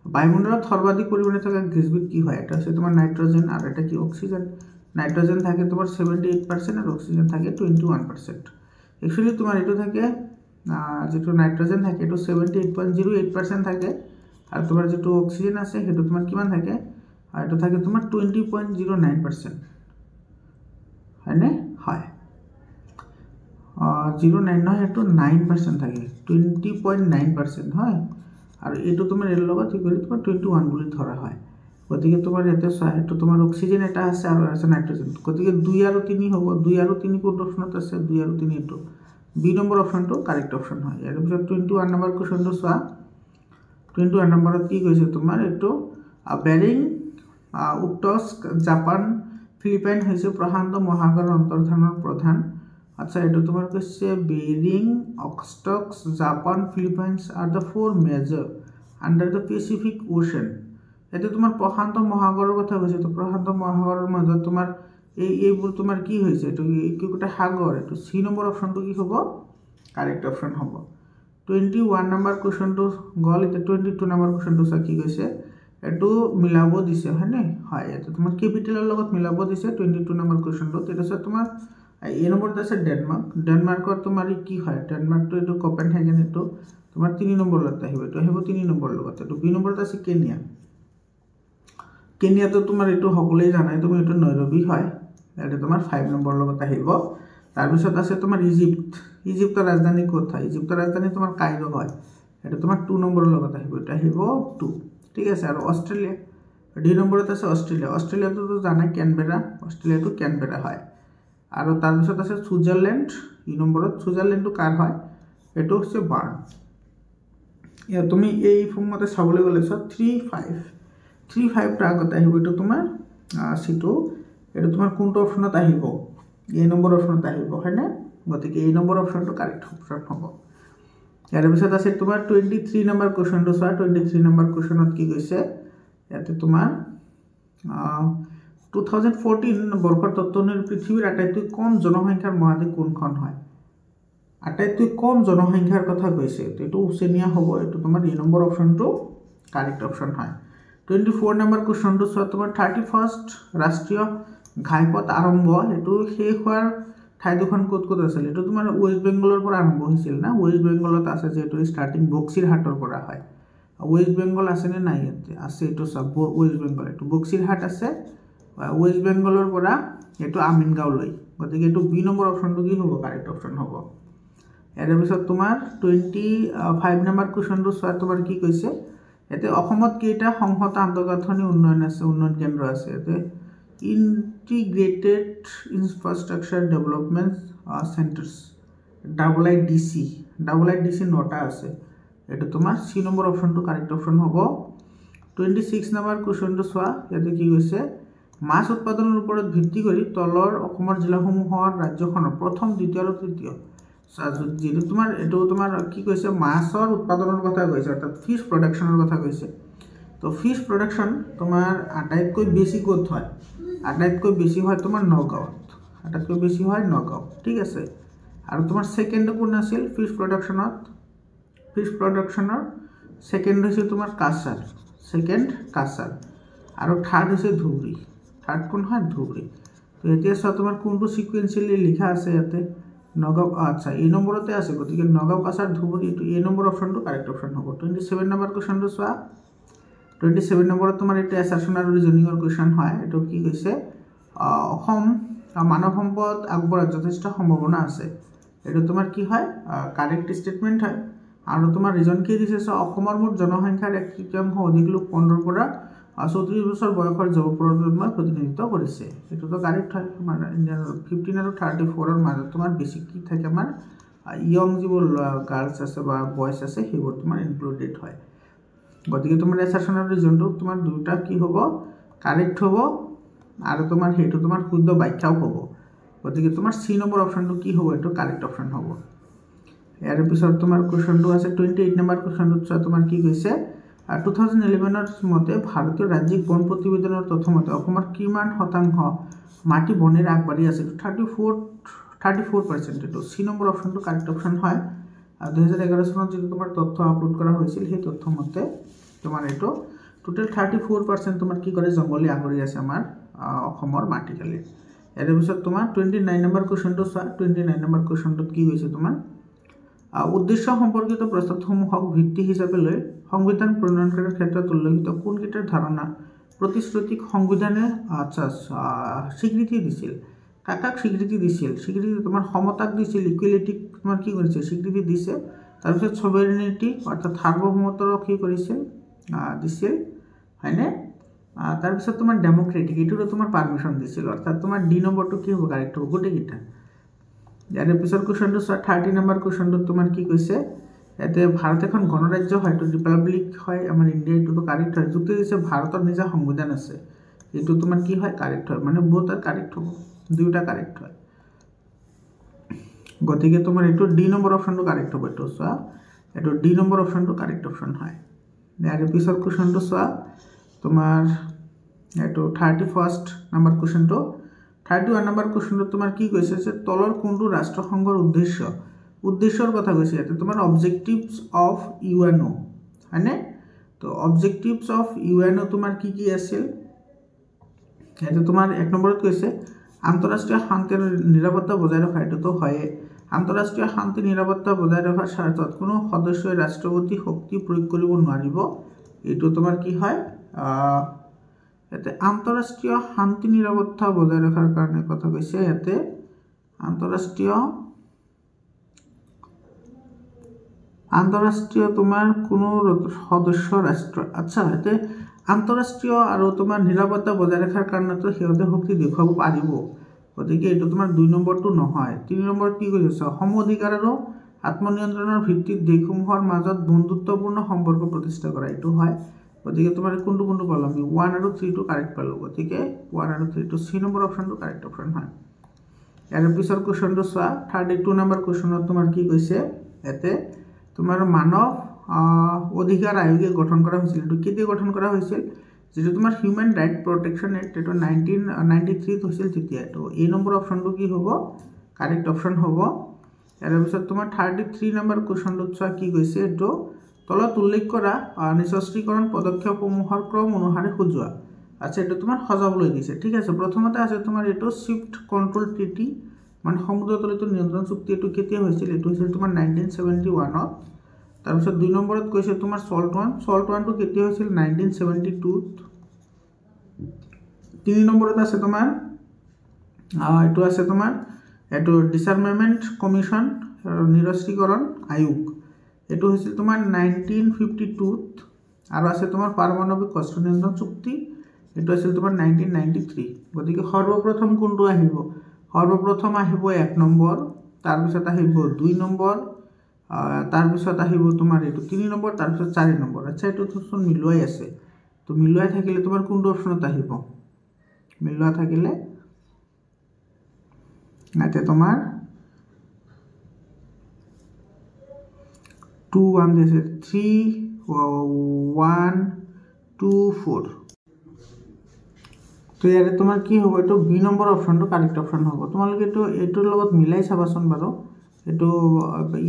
বায়ুমণ্ডলত সৰ্বাধিক পৰিমাণে থকা গ্যাসবিদ কি হয় এটা আছে তোমাৰ নাইট্ৰজেন আর এটা কি অক্সিজেন নাইট্রোজেন থাকে তোমার 78% আর অক্সিজেন থাকে 21% एक्चुअली তোমার এটো থাকে যেটো নাইট্রোজেন থাকে এটো 78.08% থাকে আর তোমার যেটো অক্সিজেন আছে হেতু তোমার কিমান থাকে আর এটো থাকে তোমার 20.09% হয়নে হয় 09 নয় এটো 9% থাকে 20.9% হয় আর এটো তোমার এর লগত কি করে তোমার 21 বলি ধরা হয় গতিকে তোমার এতে এটো তোমার অক্সিজেন এটা আছে আর আছে নাইট্রোজেন গতিকে 2 আর 3 হবে 2 আর 3 কোন অপশনত আছে 2 আর 3 এটো বি নম্বৰ অপশনটো কাৰেক্ট অপশন হয় এৰ পিছত 21 নম্বৰ কোৱেশ্চনটো চোৱা 21 নম্বৰত কি কৈছে তোমাৰ এটো বেৰিং উক্তস্ক জাপান ফিলিপাইন হৈছে প্ৰশান্ত মহাসাগৰ অন্তৰ্ধানৰ প্ৰধান আচ্ছা এটো তোমাৰ কৈছে বেৰিং অক্সটক্স Japan Philippines are the four major under the Pacific Ocean এতে তোমার প্রশান্ত মহাসাগরের কথা কৈছে তো প্রশান্ত মহাসাগরের মধ্যে তোমার এইবোৰ তোমাৰ কি হৈছে এটো কি কোটা সাগৰ এটো সি নম্বৰ অপশনটো কি হ'ব কাৰেক্ট অপশন হ'ব 21 নম্বৰ কোৱেশ্চনটো গল এটা 22 নম্বৰ কোৱেশ্চনটো চা কি কৈছে এটো মিলাব দিছে হয়নে হয় এটো তোমাৰ ক্যাপিটালৰ লগত মিলাব দিছে 22 নম্বৰ কোৱেশ্চনটো এটা চা তোমাৰ এই নম্বৰটো আছে ডেনমাৰ্কৰ তোমাৰ কি হয় ডেনমাৰ্কটো এটো কোপেনহেগেন এটো তোমাৰ 3 নম্বৰ লগত আহিব এটো আহিব 3 নম্বৰ লগত এটো বি নম্বৰটো আছে কেনিয়া তো তোমাৰ এটো সকলোই জানাই তুমি এটো নৈৰোবি হয় এটা তোমাৰ 5 নম্বৰ লগত আহিব তাৰ পিছত আছে তোমাৰ ইজিপ্তৰ ৰাজধানী ক'ত হয় ইজিপ্তৰ ৰাজধানী তোমাৰ কাইৰো হয় এটা তোমাৰ 2 নম্বৰ লগত আহিব এটা আহিব 2 ঠিক আছে আৰু অস্ট্ৰেলিয়া ডি নম্বৰত আছে অস্ট্ৰেলিয়া তো জানাই ক্যানবেৰা অস্ট্ৰেলিয়া তো ক্যানবেৰা হয় আৰু তাৰপিছত আছে ছুইজাৰলেণ্ড ই নম্বৰত ছুইজাৰলেণ্ডটো কাৰ হয় এইটো হৈছে বাৰ্ন ইয়াত তুমি এই ফৰ্মতে চাবলৈ গ'লে 3-5 আগত আহিব এইটো তোমাৰ সিটো এইটো তোমাৰ কোনটো অপশ্যনত আহিব এই নম্বৰ অপশ্যনত আহিব হয়নে গতিকে এই নম্বৰ অপশ্যনটো কাৰেক্ট অপশ্যন হ'ব ইয়াৰ পিছত আছে তোমাৰ 23 নম্বৰ কোৱেশ্চনটো চোৱা 23 নম্বৰ কোৱেশ্চনত কি কৈছে ইয়াতে তোমাৰ 2014 বৰ্ষৰ তত্ত্ব অনুসৰি পৃথিৱীৰ আটাইতকৈ কম জনসংখ্যাৰ মহাদেশ কোনখন হয় আটাইতকৈ কম জনসংখ্যাৰ কথা কৈছে এইটো ওচেনিয়া হ'ব এইটো তোমাৰ এই নম্বৰ অপশ্যনটো কাৰেক্ট অপশ্যন হয় 24 নম্বৰ কোৱেশ্চনটো চোৱা তোমাৰ 31st ৰাষ্ট্ৰীয় ঘাইপথ আৰম্ভ এইটো শেষ হোৱাৰ ঠাই দুখন ক'ত ক'ত আছিল এইটো তোমাৰ ৱেষ্ট বেংগলৰ পৰা আৰম্ভ হৈছিল না ৱেষ্ট বেংগলত আছে যেটো ষ্টাৰ্টিং বক্সিৰহাটৰ পৰা হয় ৱেষ্ট বেংগল আছে নে নাই ইয়াতে আছে এইটো সব ৱেষ্ট বেংগল এইটো বক্সিৰহাট আছে ৱেষ্ট বেংগলৰ পৰা এইটো আমিনগাঁওলৈ গতিকে এইটো বি নম্বৰ অপশ্যনটো কি হ'ব কাৰেক্ট অপশ্যন হ'ব ইয়াৰ পিছত তোমাৰ 25 নম্বৰ কোৱেশ্চনটো চোৱা তোমাৰ কি কৈছে এতে অসমত কেইটা সংহত আন্তঃগাঁথনি উন্নয়ন আছে উন্নয়ন কেন্দ্ৰ আছে এতে ইন্টিগ্ৰেটেড ইনফ্ৰাষ্ট্ৰাকচাৰ ডেভেলপমেন্ট সেন্টাৰ্স IIDC 9টা আছে এটা তোমাৰ সি নম্বৰ অপশ্যনটো কাৰেক্ট অপশ্যন হ'ব 26 নম্বৰ কোৱেশ্চনটো চোৱা ইয়াতে কি কৈছে মাছ উৎপাদনৰ ওপৰত ভিত্তি কৰি তলৰ অসমৰ জিলাসমূহৰ ৰাজ্যখনৰ প্ৰথম দ্বিতীয় আৰু তৃতীয় যেটো তোমাৰ এটো তোমাৰ কি কৈছে মাছৰ উৎপাদনৰ কথা কৈছে অৰ্থাৎ ফিশ প্ৰডাকশনৰ কথা কৈছে তো ফিশ প্ৰডাকশন তোমাৰ আটাইতকৈ বেছি ক'ত হয় আটাইতকৈ বেছি হয় তোমাৰ নগাঁৱত আটাইতকৈ বেছি হয় নগাঁও ঠিক আছে আৰু তোমাৰ সেকেন্ড কোন আছিল ফিশ প্ৰডাকশনৰ সেকেন্ড হৈছে তোমাৰ কাছাৰ আৰু থাৰ্ড হৈছে ধুবুৰী থাৰ্ড কোন হয় ধুবুৰী তো এতিয়া চোৱা তোমাৰ কোনটো সিকুৱেন্সিয়ালি লিখা আছে ইয়াতে নগাঁও আচ্ছা এই নম্বৰতে আছে গতিকে নগাঁও কাছাৰ ধুবুৰী এইটো এই নম্বৰ অপশ্যনটো কাৰেক্ট অপশ্যন হ'ব 27 নম্বৰ কোৱেশ্চনটো চোৱা 27 নম্বৰত তোমাৰ এটা এছাৰশন আৰু ৰিজনিংৰ কোৱেশ্চন হয় এটো কি কৈছে অসম মানৱ সম্পদ আগবঢ়াৰ যথেষ্ট সম্ভাৱনা আছে এটো তোমাৰ কি হয় কাৰেক্ট স্টেটমেন্ট হয় আৰু তোমাৰ ৰিজন কি দিছে অসমৰ মুঠ জনসংখ্যাৰ 1/3 অধিক লোক 15 পৰা 34 বছৰ বয়সৰ যুৱপ্ৰজন্মৰ প্ৰতিনিধিত্ব কৰিছে এটো তো কাৰেক্ট হয় মানে 15 আৰু 34 ৰ মাজত তোমাৰ বেছি কি থাকে আমাৰ ইয়ং যিবোৰ গাৰ্লছ আছে বা বয়স আছে সেইবোৰ তোমাৰ ইনক্লুডেড হয় গতিকে তোমাৰ এছাৰশন আৰু ৰিজনটো তোমাৰ দুটা কি হ'ব কাৰেক্ট হ'ব আৰু তোমাৰ হেতু তোমাৰ শুদ্ধ ব্যাখ্যাও হ'ব গতিকে তোমাৰ সি নম্বৰ অপশ্যনটো কি হ'ব এটো কাৰেক্ট অপশ্যন হ'ব ইয়াৰ পিছত তোমাৰ কোৱেশ্চনটো আছে 28 নম্বৰ কোৱেশ্চনটো চোৱা তোমাৰ কি কৈছে 2011 ৰ মতে ভাৰতীয় ৰাজ্যিক বন প্ৰতিবেদনৰ তথ্যমতে অসমৰ কিমান শতাংশ মাটি বনেৰে আগবাঢ়ি আছে 34% এটো সি নম্বৰ অপশ্যনটো কাৰেক্ট অপশ্যন হয় 2011 চনত যেটো তোমাৰ তথ্য আপলোড কৰা হৈছিল সেই তথ্য মতে তোমাৰ এটো টোটাল 34% তোমাৰ কি কৰে জংগলী আগৰি আছে আমাৰ অসমৰ মাটিকালি এৰ পিছত তোমাৰ 29 নম্বৰ কোৱেশ্চনটো চোৱা 29 নম্বৰ কোৱেশ্চনটো কি হৈছে তোমাৰ উদ্দেশ্য সম্পৰ্কিত প্ৰস্তাৱসমূহক ভিত্তি হিচাপে লৈ সংবিধান প্ৰণয়নকাৰীৰ ক্ষেত্ৰত উল্লেখিত কোন কিটাৰ ধাৰণা প্ৰতিশ্ৰুতিক সংবিধানে আচ্ছা স্বীকৃতি দিছিল কাকাক স্বীকৃতি দিছিল স্বীকৃতি তোমাৰ সমতাক দিছিল ইকুৱেলিটিক তোমাৰ কি কৰিছে স্বীকৃতি দিছে তাৰ পিছত সভাৰেনিটি অৰ্থাৎ সাৰ্বভৌমত্বৰ কি কৰিছিল দিছিল হয়নে তাৰ পিছত তোমাৰ ডেমোক্ৰেটিক এটো তোমাৰ পাৰমিশন দিছিল অৰ্থাৎ তোমাৰ ডি নম্বৰটো কি হ'ব কাৰেক্ট হ'ব গোটে কিটা ইয়াৰ পিছৰ কোৱেশ্চনটো 30 নম্বৰ কোৱেশ্চনটো তোমাৰ কি কৈছে এতে ভাৰত এখন গণৰাজ্য হয় তো ৰিপাব্লিক হয় আমাৰ ইন্ডিয়া এটো তো কাৰেক্ট হয় যুক্তি দিছে ভাৰতৰ নিজা সংবিধান আছে এটো তোমাৰ কি হয় কাৰেক্ট হয় মানে বোথ আৰ কাৰেক্ট হ'ব দুইটা কাৰেক্ট হয় গতিকে তোমাৰ এটো ডি নম্বৰ অপশ্যনটো কাৰেক্ট হ'ব এটো চোৱা এটো ডি নম্বৰ অপশ্যনটো কাৰেক্ট অপশ্যন হয় ইয়াৰ পিছৰ কোৱেশ্চনটো চোৱা তোমাৰ এটো 31st নম্বৰ কোৱেশ্চনটো 31 নম্বৰ কোৱেশ্চনটো তোমাৰ কি কৈছে যে তলৰ কোনটো ৰাষ্ট্ৰসংঘৰ উদ্দেশ্যৰ কথা কৈছে এতে তোমাৰ অবজেক্টিভস অফ ইউএনও হয়নে তো অবজেক্টিভস অফ ইউএনও তোমাৰ কি কি আছিল এতে তোমাৰ এক নম্বৰত কৈছে আন্তঃৰাষ্ট্ৰীয় শান্তি আৰু নিৰাপত্তা বজাই ৰখা এটো তো হয় আন্তঃৰাষ্ট্ৰীয় শান্তি নিৰাপত্তা বজাই ৰখাৰ স্বাৰ্থত কোনো সদস্যই ৰাষ্ট্ৰপতি শক্তি প্ৰয়োগ কৰিব নোৱাৰিব এটো তোমাৰ কি হয় এতে আন্তঃৰাষ্ট্ৰীয় শান্তি নিৰাপত্তা বজাই ৰখাৰ কাৰণে কথা কৈছে এতে আন্তঃৰাষ্ট্ৰীয় তোমাৰ কোনো সদস্য ৰাষ্ট্ৰ আচ্ছা এতে আন্তঃৰাষ্ট্ৰীয় আৰু তোমাৰ নিৰাপত্তা বজাই ৰখাৰ কাৰণে তো হেতে শক্তি দেখুৱাব পাৰিব গতিকে এইটো তোমাৰ 2 নম্বৰটো নহয় 3 নম্বৰত কি কৈছে সম অধিকাৰ আৰু আত্মনিয়ন্ত্ৰণৰ ভিত্তিত দেশসমূহৰ মাজত বন্ধুত্বপূৰ্ণ সম্পৰ্ক প্ৰতিষ্ঠা কৰা এইটো হয় গতিকে তোমাৰ কোনটো পালো আমি 1 আৰু 3 টো কাৰেক্ট পালো গতিকে 1 আৰু 3 টো সি নম্বৰ অপশনটো কাৰেক্ট অপশন হয় ইয়াৰ পিছৰ কোৱেশ্চনটো চোৱা 32 নম্বৰ কোৱেশ্চনত তোমাৰ কি কৈছে এতে তোমাৰ মানৱ অধিকাৰ আয়োগে গঠন কৰা হৈছিল এটো কেতিয়া গঠন কৰা হৈছিল যেটো তোমাৰ হিউম্যান ৰাইট প্ৰটেকশন এক্ট এটো 1993 ত হৈছিল তেতিয়া তো এই নম্বৰ অপশনটো কি হ'ব কাৰেক্ট অপশন হ'ব ইয়াৰ পিছত তোমাৰ 33 নম্বৰ কোৱেশ্চনটো চোৱা কি কৈছে এটো তলত উল্লেখ কৰা নিশস্ত্ৰীকৰণ পদক্ষেপসমূহৰ ক্ৰম অনুসাৰে সজোৱা আচ্ছা এটো তোমাৰ সজাবলৈ দিছে ঠিক আছে প্ৰথমতে আছে তোমাৰ এটো শিফট কন্ট্ৰোল ট্ৰিটি মানে সমুদ্ৰতলিত নিয়ন্ত্ৰণ চুক্তি এটো কেতিয়া হৈছিল এটো হৈছিল তোমাৰ 1971 ত তাৰ পিছত 2 নম্বৰত কৈছে তোমাৰ সল্ট ওয়ান টো কেতিয়া হৈছিল 1972 ত 3 নম্বৰত আছে তোমাৰ এটো আছে তোমাৰ এটো ডিসআৰ্মামেন্ট কমিশন নিৰস্ত্ৰীকৰণ আয়োগ এটো হৈছিল তোমাৰ 1952 ত আৰু আছে তোমাৰ পাৰমাণৱিক অস্ত্ৰ নিয়ন্ত্ৰণ চুক্তি এটো আছিল তোমাৰ 1993 গতিকে সৰ্বপ্ৰথম কোনটো আহিব সৰ্বপ্ৰথম আহিব 1 নম্বৰ তাৰ পিছত আহিব 2 নম্বৰ তাৰ পিছত আহিব তোমাৰ এটো 3 নম্বৰ তাৰ পিছত 4 নম্বৰ আচ্ছা এটো তো মিলুৱাই আছে তো মিলুৱাই থাকিলে তোমাৰ কোনটো অপশনত আহিব মিলুৱা থাকিলে নাতে তোমাৰ 2 1 দিছে 3 1 2 4 তো ইয়াৰে তোমাৰ কি হ'ব এটো বি নম্বৰ অপশনটো কাৰেক্ট অপশন হ'ব তোমালোকে এটোৰ লগত মিলাই চাবাচোন বাৰু এটো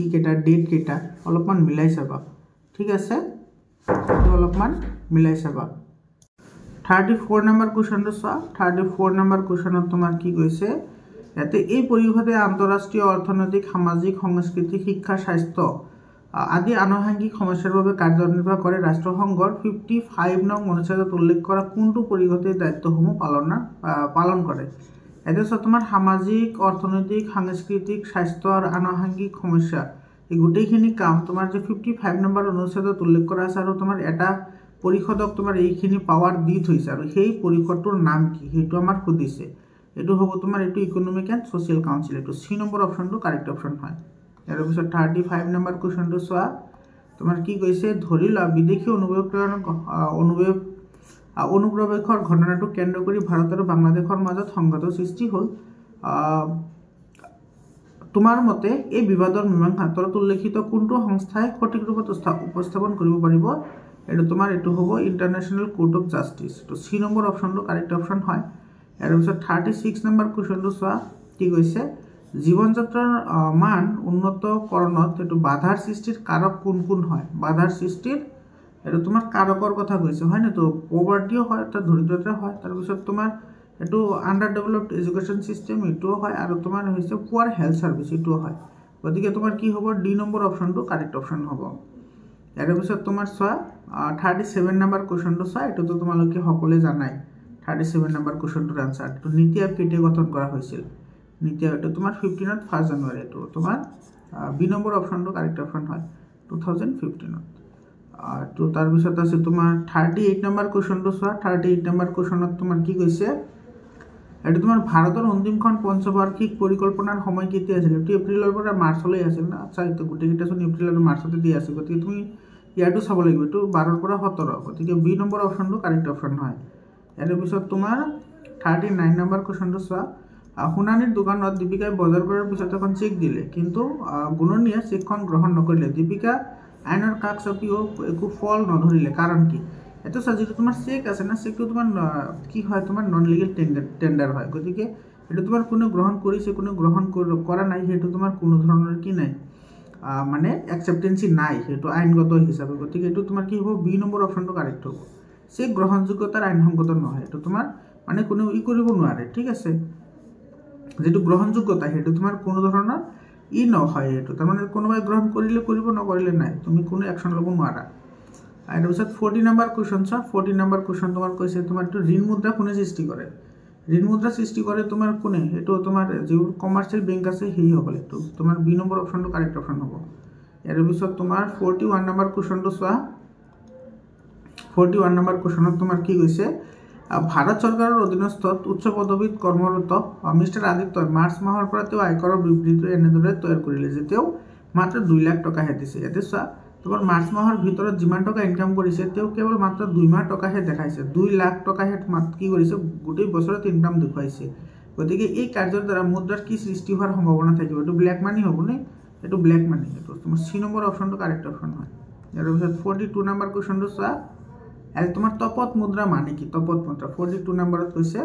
ই কেটা ডেট কেটা অলপমান মিলাই চাবা ঠিক আছে এটো অলপমান মিলাই চাবা 34 নম্বৰ কোৱেশ্চনটো চোৱা 34 নম্বৰ কোৱেশ্চনত তোমাৰ কি কৈছে ইয়াতে এই পৰিষদে আন্তঃৰাষ্ট্ৰীয় অৰ্থনৈতিক সামাজিক সাংস্কৃতিক শিক্ষা স্বাস্থ্য আদি আনুষঙ্গিক সমস্যাৰ বাবে কাৰ্যনিৰ্বাহ কৰে ৰাষ্ট্ৰসংঘৰ 55 নং অনুচ্ছেদত উল্লেখ কৰা কোনটো পৰিষদে দায়িত্বসমূহ পালন কৰে এতে তোমাৰ সামাজিক অৰ্থনৈতিক সাংস্কৃতিক স্বাস্থ্য আৰু আনুষঙ্গিক সমস্যা এই গোটেইখিনি কাম তোমাৰ যে 55 নম্বৰ অনুচ্ছেদত উল্লেখ কৰা আছে আৰু তোমাৰ এটা পৰিষদক তোমাৰ এইখিনি পাৱাৰ দি থৈছে আৰু সেই পৰিষদটোৰ নাম কি হেতু আমাৰ খুদিছে এটো হ'ব তোমাৰ এটো ইকোনমিক এন্ড সোশ্যাল কাউন্সিল এটো সি নম্বৰ অপশনটো কাৰেক্ট অপশন হয় ইয়াৰ পিছত 35 নম্বৰ কোৱেশ্চনটো চোৱা তোমাৰ কি কৈছে ধৰিলা বিদেশী অনুপ্ৰৱেশৰ ঘটনাটো কেন্দ্ৰ কৰি ভাৰত আৰু বাংলাদেশৰ মাজত সংঘাতৰ সৃষ্টি হ'ল তোমাৰ মতে এই বিবাদৰ মীমাংসা তলত উল্লেখিত কোনটো সংস্থাই সঠিক ৰূপত উপস্থাপন কৰিব পাৰিব এটো তোমাৰ এটো হ'ব ইন্টাৰনেশনাল কোৰ্ট অফ জাস্টিস তো সি নম্বৰ অপশনটো কাৰেক্ট অপশন হয় ইয়াৰ পিছত 36 নম্বৰ কোৱেশ্চনটো চোৱা কি কৈছে জীৱন যাত্ৰাৰ মান উন্নতকৰণত এটো বাধাৰ সৃষ্টিৰ কাৰক কোন হয় বাধাৰ সৃষ্টিৰ এটো তোমাৰ কাৰকৰ কথা কৈছে হয় না তো পভাৰ্টিও হয় তা দৰিদ্ৰতা হয় তাৰ পিছত তোমাৰ এটো আন্ডাৰ ডেভেলপড এডুকেশন সিস্টেম এটো হয় আৰু তোমাৰ হৈছে পুৱাৰ হেলথ সাৰ্ভিস এটো হয় গতিকে তোমাৰ কি হ'ব ডি নম্বৰ অপশনটো কাৰেক্ট অপশন হ'ব ইয়াৰ পিছত তোমাৰ চোৱা 37 নম্বৰ কোৱেশ্চনটো চোৱা এটো তো তোমালোকে সকলে জানাই 37 নম্বৰ কোৱেশ্চনটোৰ আনসাৰ তো নীতি আয়োগ কেতিয়া গঠন কৰা হৈছিল নীতি আয়োগ এটো তোমাৰ 15 ত 1 জানুৱাৰী এটো তোমাৰ বি নম্বৰ অপশনটো কাৰেক্ট অপশন হয় 2015 তো তাৰ পিছত আছে তোমাৰ 38 নম্বৰ কোৱেশ্চনটো চোৱা 38 নম্বৰ কোৱেশ্চনত তোমাৰ কি কৈছে এটো তোমাৰ ভাৰতৰ অন্তিমখন পঞ্চবাৰ্ষিক পৰিকল্পনাৰ সময় কেতিয়া আছিল এটো এপ্ৰিলৰ পৰা মাৰ্চলৈ আছিল না আচ্ছা এটো গুটেকিটা চোন এপ্ৰিল আৰু মাৰ্চতে দি আছে গতিকে তুমি ইয়াটো চাব লাগিব এটো 12 পৰা 17 গতিকে বি নম্বৰ অপশনটো কাৰেক্ট অপশন হয় ইয়াৰ পিছত তোমাৰ 39 নম্বৰ কোৱেশ্চনটো চোৱা শুনানিৰ দোকানত দীপিকাই বজাৰ কৰাৰ পিছত এখন চেক দিলে কিন্তু গুণনীয়ে চেকখন গ্ৰহণ নকৰিলে দীপিকা আইনৰ কাষ চাপিও একো ফল নধৰিলে কাৰণ কি এটো সাজিটো তোমাৰ চেক আছে না চেকটো তোমাৰ কি হয় তোমাৰ নন লিগেল টেন্ডাৰ হয় গতিকে এটো তোমাৰ কোনো গ্ৰহণ কৰিছে কোনো গ্ৰহণ কৰা নাই হেতু তোমাৰ কোনো ধৰণৰ কি নাই মানে একসেপ্টেন্সি নাই হেতু আইনগত হিচাপে গতিকে এটো তোমাৰ কি হ'ব বি নম্বৰ অপশনটো কাৰেক্ট হ'ব চেক গ্ৰহণযোগ্যতাৰ আইনসংগত নহয় এটো তোমাৰ মানে কোনো ই কৰিব নোৱাৰে ঠিক আছে যেটো গ্ৰহণযোগ্যতা হেতু তোমাৰ কোনো ধৰণৰ ই নহয় হেতু তাৰ মানে কোনোবাই গ্ৰহণ কৰিলে কৰিব নকৰিলে নাই তুমি কোনো একশন লব নোৱাৰা আৰু পিছত 40 নম্বৰ কোৱেশ্চন 40 নম্বৰ কোৱেশ্চন তোমাৰ কৈছে তোমাৰ তো ঋণ মুদ্ৰা কোনে সৃষ্টি কৰে ঋণ মুদ্ৰা সৃষ্টি কৰে তোমাৰ কোনে এটো তোমাৰ যে কমাৰ্শিয়াল বেংক আছে হেই হবলে তো তোমাৰ বি নম্বৰ অপশনটো কাৰেক্ট অপশন হ'ব ইয়াৰ পিছত তোমাৰ 41 নম্বৰ কোৱেশ্চনটো চোৱা 41 নম্বৰ কোৱেশ্চনত তোমাৰ কি কৈছে ভাৰত চৰকাৰৰ অধীনস্থ উচ্চ পদবীত কৰ্মৰত মিষ্টাৰ আদিত্যই মাৰ্চ মাহৰ পৰা তেওঁ আয়কৰৰ বিবৃতি এনেদৰে তৈয়াৰ কৰিলে যে তেওঁ মাত্ৰ 2 লাখ টকাহে দিছে। ইয়াতে চোৱা তোমাৰ মাৰ্চ মাহৰ ভিতৰত যিমান টকা ইনকাম কৰিছে তেওঁ কেৱল মাত্ৰ 2 মাহ টকাহে দেখাইছে, 2 লাখ টকাহে কি কৰিছে গোটেই বছৰত ইনকাম দেখুৱাইছে। গতিকে এই কাৰ্যৰ দ্বাৰা মুদ্ৰাৰ কি সৃষ্টি হোৱাৰ সম্ভাৱনা থাকিব? এইটো ব্লেক মানি হ'বনে? এইটো ব্লেক মানি। এইটো তোমাৰ চি নম্বৰ অপশ্যনটো কাৰেক্ট অপশ্যন হয়। ইয়াৰ পিছত 42 নম্বৰ কুৱেশ্যনটো চোৱা, তোমাৰ তপত মুদ্ৰা মানে কি? তপত মুদ্ৰা 42 নম্বৰত কৈছে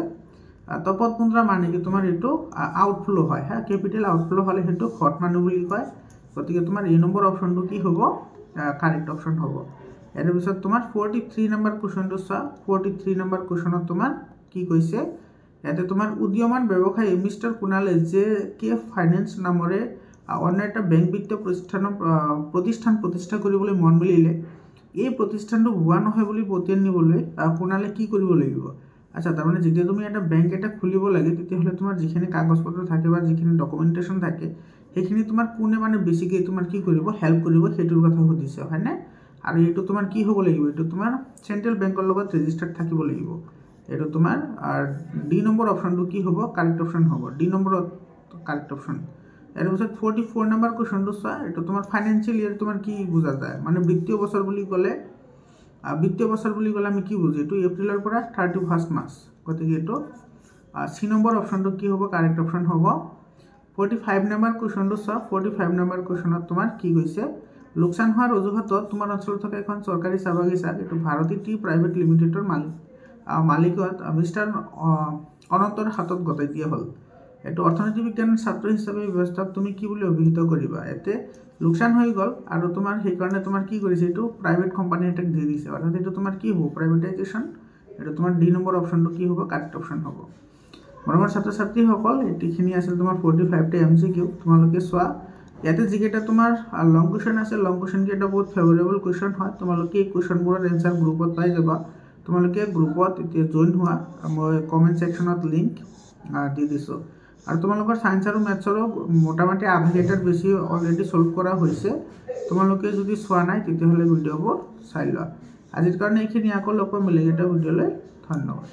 তপত মুদ্ৰা মানে কি তোমাৰ এইটো আউটফ্লো হয়, হা কেপিটেল আউটফ্লো হ'লে সেইটো হট মানি বুলি কয়। গতিকে তোমাৰ এই নম্বৰ অপশ্যনটো কি হ'ব? কাৰেক্ট অপশ্যন হ'ব। ইয়াৰ পিছত তোমাৰ 43 নম্বৰ কুৱেশ্যনটো চোৱা, 43 নম্বৰ কুৱেশ্যনত তোমাৰ কি কৈছে? ইয়াতে তোমাৰ উদীয়মান ব্যৱসায়ী মিষ্টাৰ কুণালে যে কে ফাইনেন্স নামৰে অন্য এটা বেংক বিত্তীয় প্ৰতিষ্ঠান প্ৰতিষ্ঠা কৰিবলৈ মন মেলিলে। এই প্ৰতিষ্ঠানটো ভুৱা নহয় বুলি পতিয়ন নিবলৈ কুণালে কি কৰিব লাগিব? আচ্ছা, তাৰমানে যেতিয়া তুমি এটা বেংক এটা খুলিব লাগে তেতিয়াহ'লে তোমাৰ যিখিনি কাগজ পত্ৰ থাকে বা যিখিনি ডকুমেণ্টেশ্যন থাকে সেইখিনি তোমাৰ কোনে মানে বেছিকৈ তোমাৰ কি কৰিব? হেল্প কৰিব, সেইটোৰ কথা সুধিছে, হয়নে? আৰু এইটো তোমাৰ কি হ'ব লাগিব? এইটো তোমাৰ চেণ্ট্ৰেল বেংকৰ লগত ৰেজিষ্টাৰ্ড থাকিব লাগিব। এইটো তোমাৰ ডি নম্বৰ অপশ্যনটো কি হ'ব? কাৰেক্ট অপশ্যন হ'ব। ডি নম্বৰত কাৰেক্ট অপশ্যন। ইয়াৰ পিছত 44 নম্বৰ কুৱেশ্যনটো চোৱা, এইটো তোমাৰ ফাইনেন্সিয়েল ইয়াৰ তোমাৰ কি বুজা যায়? মানে বিত্তীয় বছৰ বুলি ক'লে আমি কি বুজো? এইটো এপ্ৰিলৰ পৰা 31 মাৰ্চ। গতিকে এইটো চি নম্বৰ অপশ্যনটো কি হ'ব? কাৰেক্ট অপশ্যন হ'ব। 45 নম্বৰ কুৱেশ্যনটো চোৱা, 45 নম্বৰ কুৱেশ্যনত তোমাৰ কি কৈছে? লোকচান হোৱাৰ অজুহাতত তোমাৰ অঞ্চলত থকা এখন চৰকাৰী চাহ বাগিচাক এইটো ভাৰতী টি প্ৰাইভেট লিমিটেডৰ মালিকত মিষ্টাৰ অনন্তৰ হাতত গতাই দিয়া হ'ল। এইটো অৰ্থনীতি বিজ্ঞানৰ ছাত্ৰ হিচাপে ব্যৱস্থাক তুমি কি বুলি অভিহিত কৰিবা? ইয়াতে লোকচান হৈ গ'ল আৰু তোমাৰ সেইকাৰণে তোমাৰ কি কৰিছে? এইটো প্ৰাইভেট কোম্পানী এটাক দি দিছে, অৰ্থাৎ এইটো তোমাৰ কি হ'ব? প্ৰাইভেটাইজেশ্যন। এইটো তোমাৰ ডি নম্বৰ অপশ্যনটো কি হ'ব? কাৰেক্ট অপশ্যন হ'ব। মৰমৰ ছাত্ৰ ছাত্ৰীসকল, এইখিনি আছিল তোমাৰ 45টা MCQ। তোমালোকে চোৱা, ইয়াতে যিকেইটা তোমাৰ লং কুৱেশ্যন আছে, লং কুৱেশ্যন কেইটা বহুত ফেভৰেবল কুৱেশ্যন হয়। তোমালোকে এই কুৱেশ্যনবোৰৰ এনচাৰ গ্ৰুপত পাই যাবা। তোমালোকে গ্ৰুপত এতিয়া জইন হোৱা, মই কমেণ্ট ছেকশ্যনত লিংক দি দিছোঁ। আৰু তোমালোকৰ ছায়েন্স আৰু মেথছৰো মোটামুটি আধা কেইটাৰ বেছি অলৰেডি ছল্ভ কৰা হৈছে। তোমালোকে যদি চোৱা নাই তেতিয়াহ'লে ভিডিঅ'বোৰ চাই লোৱা। আজিৰ কাৰণে এইখিনি, আকৌ লগ পাম বেলেগ এটা ভিডিঅ'লৈ। ধন্যবাদ।